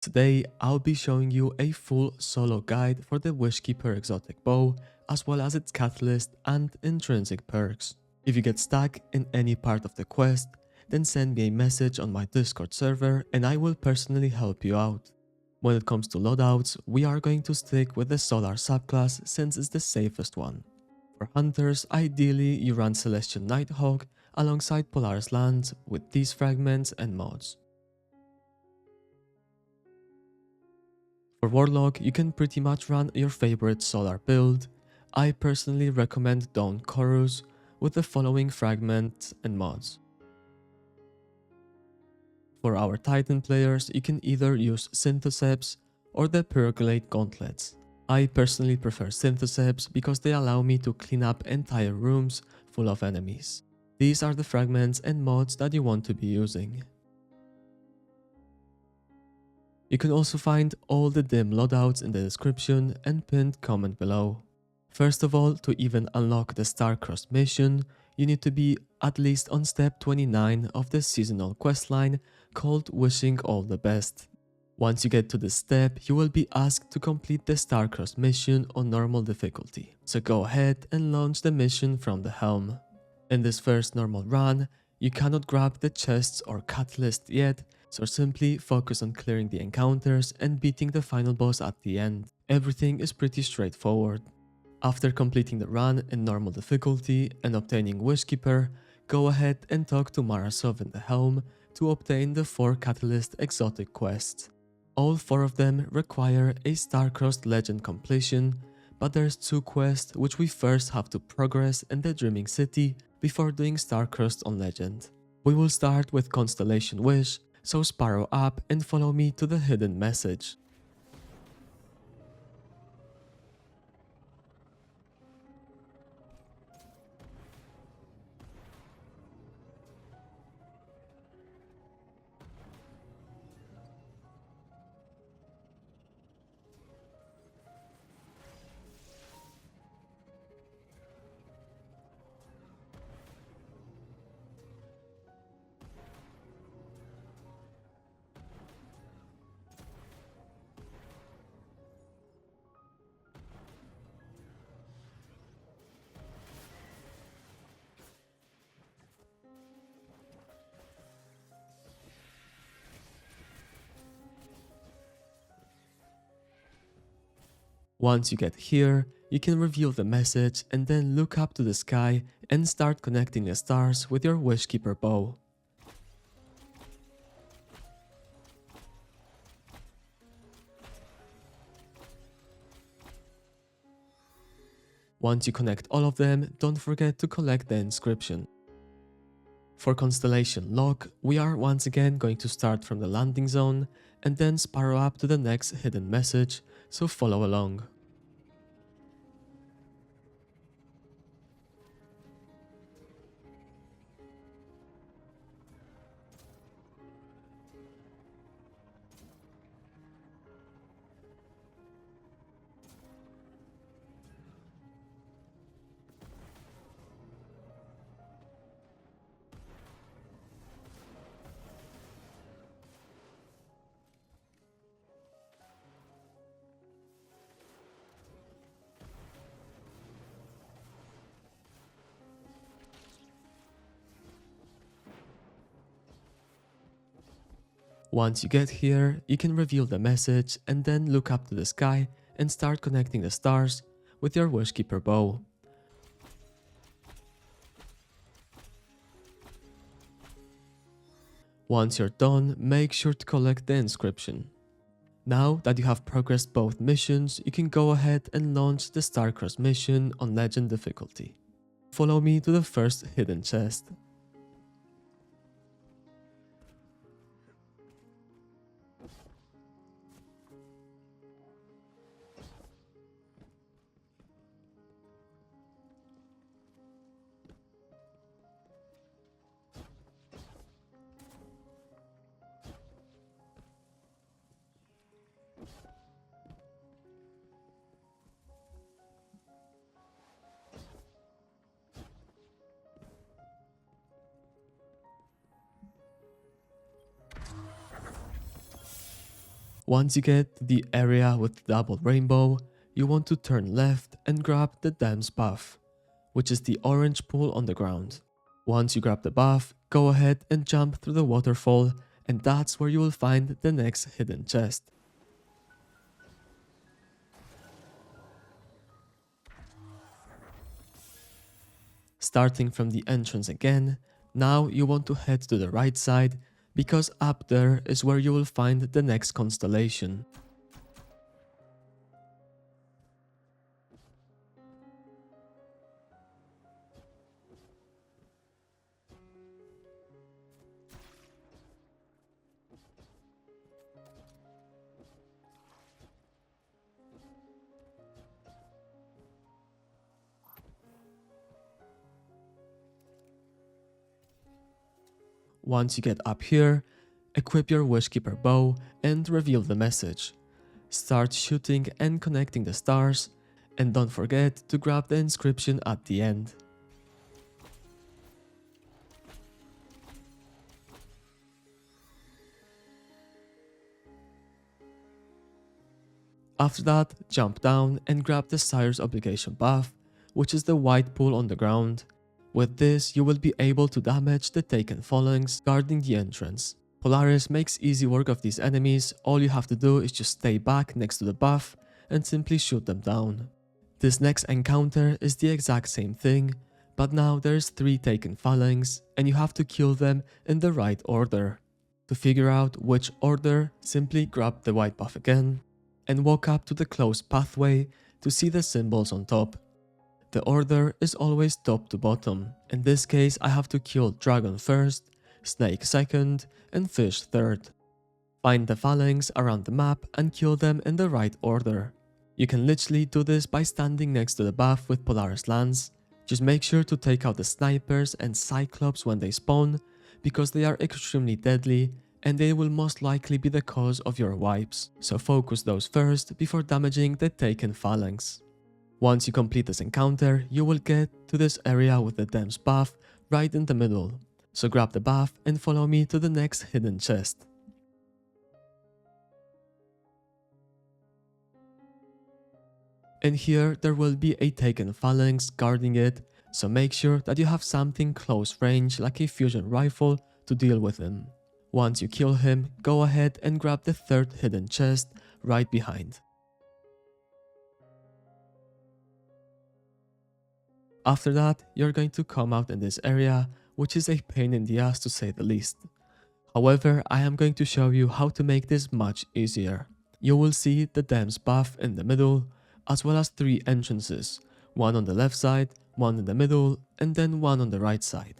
Today, I'll be showing you a full solo guide for the Wishkeeper exotic bow, as well as its catalyst and intrinsic perks. If you get stuck in any part of the quest, then send me a message on my Discord server and I will personally help you out. When it comes to loadouts, we are going to stick with the Solar subclass since it's the safest one. For hunters, ideally you run Celestial Nighthawk alongside Polaris Lands with these fragments and mods. For Warlock, you can pretty much run your favorite Solar build. I personally recommend Dawn Chorus with the following fragments and mods. For our Titan players, you can either use Synthoceps or the Percolate Gauntlets. I personally prefer Synthoceps because they allow me to clean up entire rooms full of enemies. These are the fragments and mods that you want to be using. You can also find all the dim loadouts in the description and pinned comment below. First of all, to even unlock the Starcrossed mission, you need to be at least on step 29 of the seasonal questline called Wishing All the Best. Once you get to this step, you will be asked to complete the Starcrossed mission on normal difficulty, so go ahead and launch the mission from the helm. In this first normal run, you cannot grab the chests or catalyst yet, so simply focus on clearing the encounters and beating the final boss at the end. Everything is pretty straightforward. After completing the run in normal difficulty and obtaining Wishkeeper, go ahead and talk to Marasov in the helm to obtain the 4 Catalyst exotic quests. All 4 of them require a Starcrossed legend completion, but there's 2 quests which we first have to progress in the Dreaming City before doing Starcrossed on legend. We will start with Constellation Wish, so sparrow up and follow me to the hidden message. Once you get here, you can reveal the message and then look up to the sky and start connecting the stars with your Wishkeeper bow. Once you connect all of them, don't forget to collect the inscription. For Constellation Lock, we are once again going to start from the landing zone and then sparrow up to the next hidden message, so follow along. Once you get here, you can reveal the message and then look up to the sky and start connecting the stars with your Wishkeeper bow. Once you're done, make sure to collect the inscription. Now that you have progressed both missions, you can go ahead and launch the Starcrossed mission on legend difficulty. Follow me to the first hidden chest. Once you get to the area with the double rainbow, you want to turn left and grab the dam's buff, which is the orange pool on the ground. Once you grab the buff, go ahead and jump through the waterfall, and that's where you will find the next hidden chest. Starting from the entrance again, now you want to head to the right side, because up there is where you will find the next constellation. Once you get up here, equip your Wishkeeper bow and reveal the message. Start shooting and connecting the stars, and don't forget to grab the inscription at the end. After that, jump down and grab the Sire's Obligation buff, which is the white pool on the ground. With this, you will be able to damage the taken phalanx guarding the entrance. Polaris makes easy work of these enemies. All you have to do is just stay back next to the buff and simply shoot them down. This next encounter is the exact same thing, but now there's 3 taken phalanx and you have to kill them in the right order. To figure out which order, simply grab the white buff again and walk up to the closed pathway to see the symbols on top. The order is always top to bottom. In this case, I have to kill Dragon first, Snake second, and Fish third. Find the phalanx around the map and kill them in the right order. You can literally do this by standing next to the buff with Polaris Lance. Just make sure to take out the snipers and Cyclops when they spawn, because they are extremely deadly and they will most likely be the cause of your wipes. So focus those first before damaging the taken phalanx. Once you complete this encounter, you will get to this area with the dam's buff right in the middle. So grab the buff and follow me to the next hidden chest. In here, there will be a taken phalanx guarding it, so make sure that you have something close range like a fusion rifle to deal with him. Once you kill him, go ahead and grab the 3rd hidden chest right behind. After that, you're going to come out in this area, which is a pain in the ass to say the least. However, I am going to show you how to make this much easier. You will see the dam's buff in the middle, as well as 3 entrances, one on the left side, one in the middle, and then one on the right side.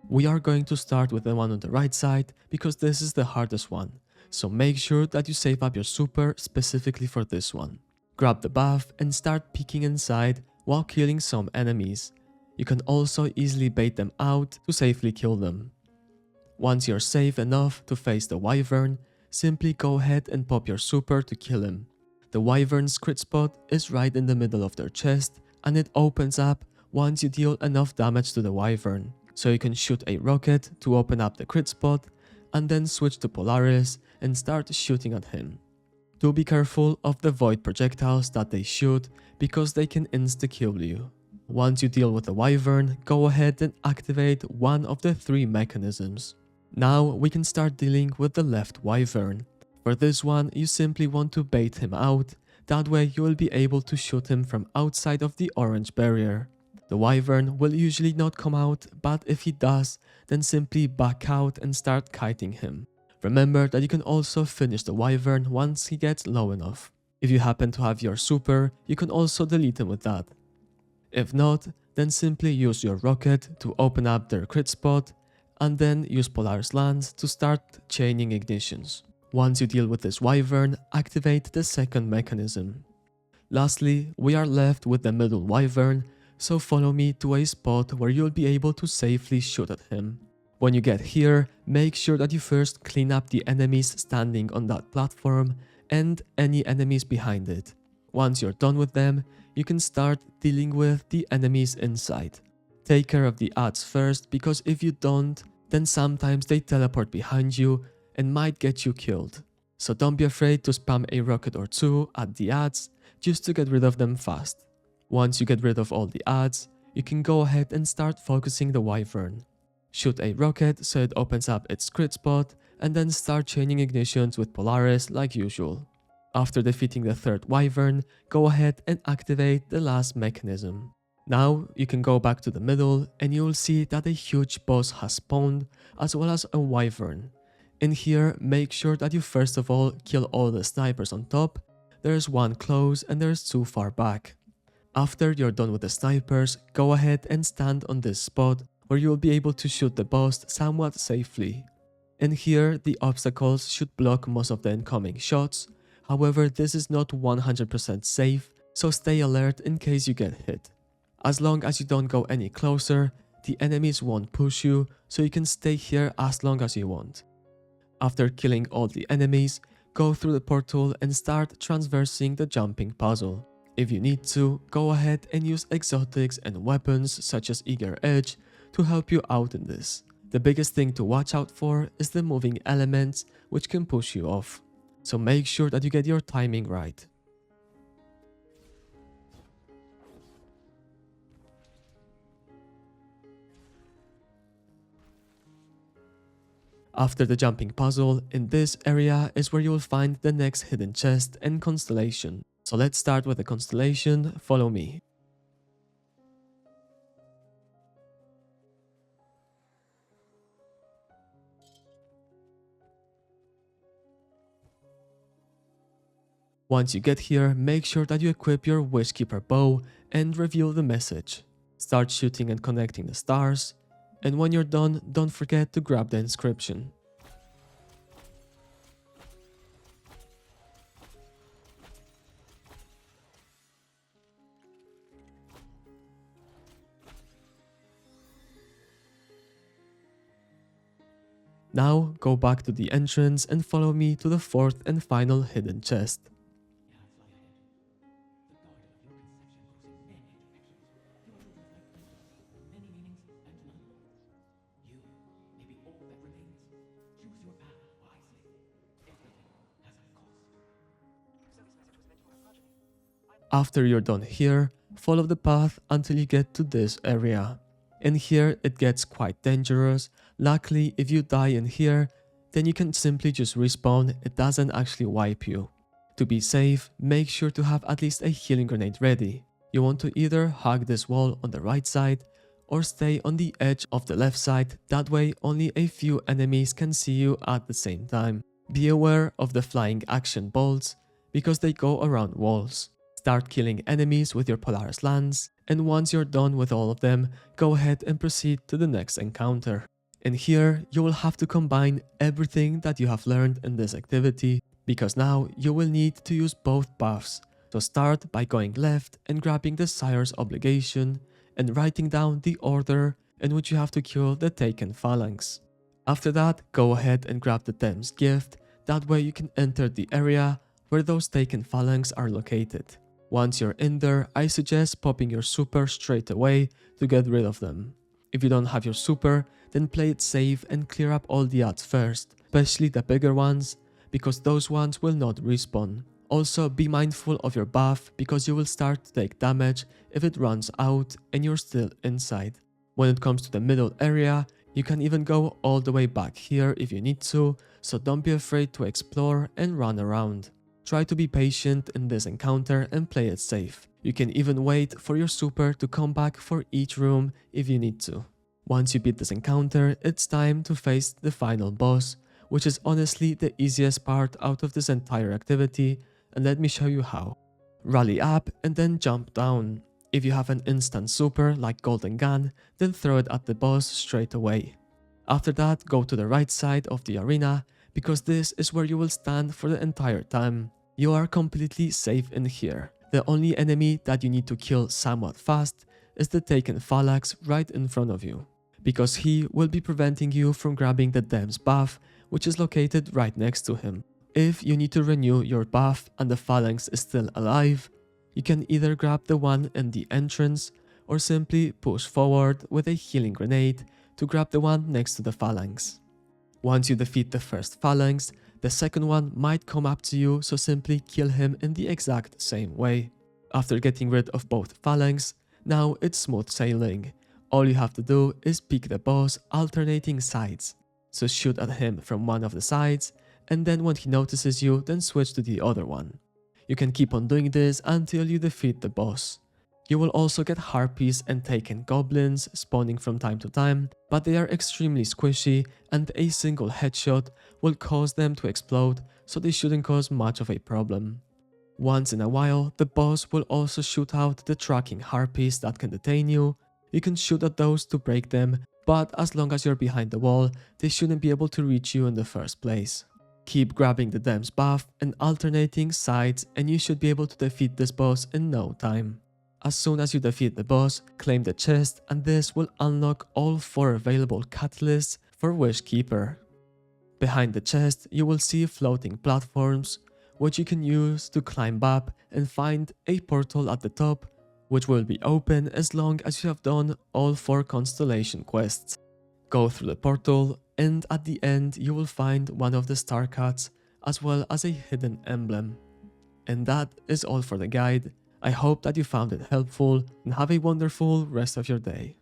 We are going to start with the one on the right side because this is the hardest one, so make sure that you save up your super specifically for this one. Grab the buff and start peeking inside while killing some enemies. You can also easily bait them out to safely kill them. Once you're safe enough to face the Wyvern, simply go ahead and pop your super to kill him. The Wyvern's crit spot is right in the middle of their chest, and it opens up once you deal enough damage to the Wyvern. So you can shoot a rocket to open up the crit spot, and then switch to Polaris and start shooting at him. Do be careful of the void projectiles that they shoot, because they can insta-kill you. Once you deal with the Wyvern, go ahead and activate one of the 3 mechanisms. Now we can start dealing with the left Wyvern. For this one, you simply want to bait him out, that way you will be able to shoot him from outside of the orange barrier. The Wyvern will usually not come out, but if he does, then simply back out and start kiting him. Remember that you can also finish the Wyvern once he gets low enough. If you happen to have your super, you can also delete him with that. If not, then simply use your rocket to open up their crit spot, and then use Polaris Lance to start chaining ignitions. Once you deal with this Wyvern, activate the 2nd mechanism. Lastly, we are left with the middle Wyvern, so follow me to a spot where you'll be able to safely shoot at him. When you get here, make sure that you first clean up the enemies standing on that platform and any enemies behind it. Once you're done with them, you can start dealing with the enemies inside. Take care of the ads first, because if you don't, then sometimes they teleport behind you and might get you killed. so don't be afraid to spam a rocket or two at the ads just to get rid of them fast. Once you get rid of all the ads, you can go ahead and start focusing the Wyvern. Shoot a rocket so it opens up its crit spot, and then start chaining ignitions with Polaris like usual. After defeating the third Wyvern, go ahead and activate the last mechanism. Now you can go back to the middle and you will see that a huge boss has spawned as well as a Wyvern. In here, make sure that you first of all kill all the snipers on top. There's one close and there's two far back. After you're done with the snipers, go ahead and stand on this spot where you will be able to shoot the boss somewhat safely. In here, the obstacles should block most of the incoming shots. However, this is not 100% safe, so stay alert in case you get hit. As long as you don't go any closer, the enemies won't push you, so you can stay here as long as you want. After killing all the enemies, go through the portal and start transversing the jumping puzzle. If you need to, go ahead and use exotics and weapons such as Eager Edge to help you out in this. The biggest thing to watch out for is the moving elements, which can push you off. So make sure that you get your timing right. After the jumping puzzle, in this area is where you will find the next hidden chest and constellation. So let's start with the constellation, follow me. Once you get here, make sure that you equip your Wishkeeper bow and reveal the message. Start shooting and connecting the stars, and when you're done, don't forget to grab the inscription. Now go back to the entrance and follow me to the fourth and final hidden chest. After you're done here, follow the path until you get to this area. In here it gets quite dangerous. Luckily, if you die in here, then you can simply just respawn, it doesn't actually wipe you. To be safe, make sure to have at least a healing grenade ready. You want to either hug this wall on the right side or stay on the edge of the left side, that way only a few enemies can see you at the same time. Be aware of the flying action bolts because they go around walls. Start killing enemies with your Polaris lance, and once you're done with all of them, go ahead and proceed to the next encounter. In here, you will have to combine everything that you have learned in this activity, because now you will need to use both buffs. So start by going left and grabbing the Sire's Obligation, and writing down the order in which you have to kill the taken phalanx. After that, go ahead and grab the Dem's Gift, that way you can enter the area where those taken phalanx are located. Once you're in there, I suggest popping your super straight away to get rid of them. If you don't have your super, then play it safe and clear up all the ads first, especially the bigger ones, because those ones will not respawn. Also, be mindful of your buff because you will start to take damage if it runs out and you're still inside. When it comes to the middle area, you can even go all the way back here if you need to, so don't be afraid to explore and run around. Try to be patient in this encounter and play it safe. You can even wait for your super to come back for each room if you need to. Once you beat this encounter, it's time to face the final boss, which is honestly the easiest part out of this entire activity, and let me show you how. Rally up and then jump down. If you have an instant super like Golden Gun, then throw it at the boss straight away. After that, go to the right side of the arena, because this is where you will stand for the entire time. You are completely safe in here. The only enemy that you need to kill somewhat fast is the taken phalanx right in front of you, because he will be preventing you from grabbing the Dem's buff, which is located right next to him. If you need to renew your buff and the phalanx is still alive, you can either grab the one in the entrance or simply push forward with a healing grenade to grab the one next to the phalanx. Once you defeat the first phalanx, The second one might come up to you, so simply kill him in the exact same way. After getting rid of both phalanx, now it's smooth sailing. All you have to do is pick the boss alternating sides. So shoot at him from one of the sides, and then when he notices you, then switch to the other one. You can keep on doing this until you defeat the boss. You will also get harpies and taken goblins spawning from time to time, but they are extremely squishy and a single headshot will cause them to explode, so they shouldn't cause much of a problem. Once in a while, the boss will also shoot out the tracking harpies that can detain you. You can shoot at those to break them, but as long as you're behind the wall, they shouldn't be able to reach you in the first place. Keep grabbing the Dem's buff and alternating sides, and you should be able to defeat this boss in no time. As soon as you defeat the boss, claim the chest, and this will unlock all 4 available catalysts for Wishkeeper. Behind the chest, you will see floating platforms, which you can use to climb up and find a portal at the top, which will be open as long as you have done all 4 Constellation quests. Go through the portal, and at the end you will find one of the Starcats, as well as a hidden emblem. And that is all for the guide. I hope that you found it helpful, and have a wonderful rest of your day.